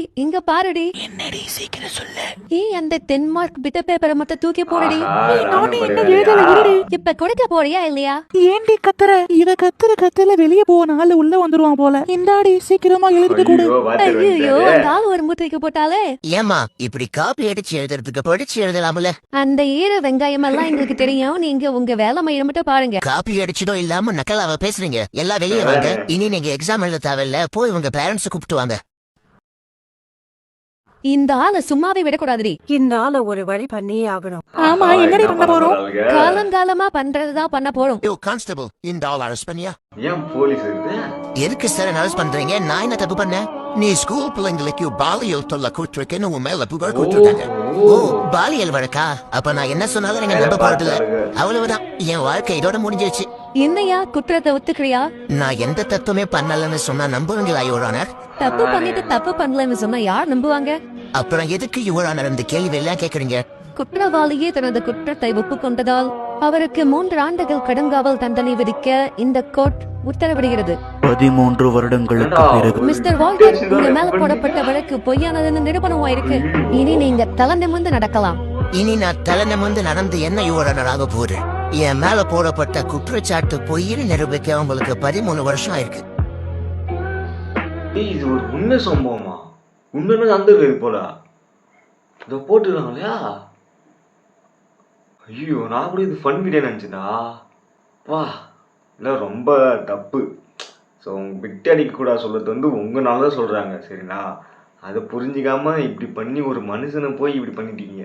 ஏய் இங்க பாருடி. என்னடி சீக்கிரம் சொல்லு. ஏய் அந்த டென்மார்க் பிட்ட பேப்பரை மட்டும் தூக்கி போடுடி. நானே என்ன எழுதல இருடி. இப்ப கொடுக்க போறியா இல்லையா? ஏண்டி கத்துற? இவ கத்துல வெளிய போன ஆளு உள்ள வந்துருவான் போல. இந்தாடி சீக்கிரமா எழுதி கொடு. ஐயோ அந்த ஆள் ஒரு மூட்டைக்கு போட்டாலே. ஏமா இப்படி காப்பி அடிச்சு எழுதுறதுக்கு படிச்சு எழுதலாம்ல? அந்த ஈர வெங்காயம் எல்லாம் எங்களுக்கு தெரியும். நீங்க உங்க வேலை மயிரை மட்டும் பாருங்க. காப்பி அடிச்சதோ இல்லாம நக்கலாவ பேசுறீங்க. எல்லாம் வெளியே வாங்க. இனி நீங்க எக்ஸாம் எழுத தேவையில்ல. போய் உங்க பேரண்ட்ஸ் கூப்பிட்டு வாங்க. இந்த ஆளை சும்மாவே விடக்கூடாதுடி. இந்த ஆளை ஒரு வழி பண்ணியே ஆகணும். ஆமா என்னடி பண்ண போறோம்? காலங்காலமா பண்றதுதான் பண்ண போறோம். யோ கான்ஸ்டபிள், இந்த ஆள் அரெஸ்ட் பண்ணியா? ஏன் போலீஸ் இருக்கு? எதுக்கு சார் அரெஸ்ட் பண்றீங்க? நான் என்ன தப்பு பண்ணேன்? நீ ஸ்கூல் பிள்ளைங்களுக்கு பாலியல் தொல்லை கூட்டிருக்கேன்னு உன் மேல புகார் கொடுத்துருக்காங்க. ஓ பாலியல் வழக்கா? அப்ப நான் என்ன சொன்னாலும் நீங்க நம்ப போறதில்ல. அவ்வளவுதான், என் வாழ்க்கை இதோட முடிஞ்சிருச்சு. என்னையா குற்றத்தை ஒத்துக்கிறியா? நான் எந்த தப்புமே பண்ணலன்னு சொன்னா நம்புவீங்களா யுவரானர்? தப்பு பண்ணிட்டு தப்பு பண்ணலன்னு சொன்னா யார் நம்புவாங்க? அப்புறம் எதுக்கு யுவரானர் இந்த கேள்வி எல்லாம் கேக்குறீங்க? குற்றவாளியே தனது குற்றத்தை ஒப்புக்கொண்டதால் அவருக்கு 3 ஆண்டுகள் கடுங்காவல் தண்டனை விதிக்க இந்த கோர்ட் உத்தரவிடுகிறது. 13 வருடங்களுக்கு பிறகு மிஸ்டர் வால்டர், உங்க மேல போடப்பட்ட வழக்கு பொய்யானதுன்னு நிரூபணமாயிருக்கு. இனி நீங்க தலை நிமிர்ந்து நடக்கலாம். இனி நான் தலை நிமிர்ந்து நடந்து என்ன யுவரானர் ஆக போறேன்? என் மேல போடப்பட்ட குற்றச்சாட்டு பொய்ன்னு நிரூபிக்க உங்களுக்கு 13 வருஷம் ஆயிருக்கு. இது ஒரு உண்மை சம்பவமா? உண்மைன்னு நடந்துருக்கு போல. இதை போட்டுருக்காங்க இல்லையா? ஐயோ நான் கூட இது ஃபன் வீடியோ நினச்சிடா. வா இல்லை ரொம்ப தப்பு. ஸோ உங்க பிட்டு அடிக்கக்கூடாது சொல்கிறது வந்து உங்களால தான் சொல்கிறாங்க சரிங்களா? அதை புரிஞ்சிக்காமல் இப்படி பண்ணி ஒரு மனுஷனை போய் இப்படி பண்ணிட்டீங்க.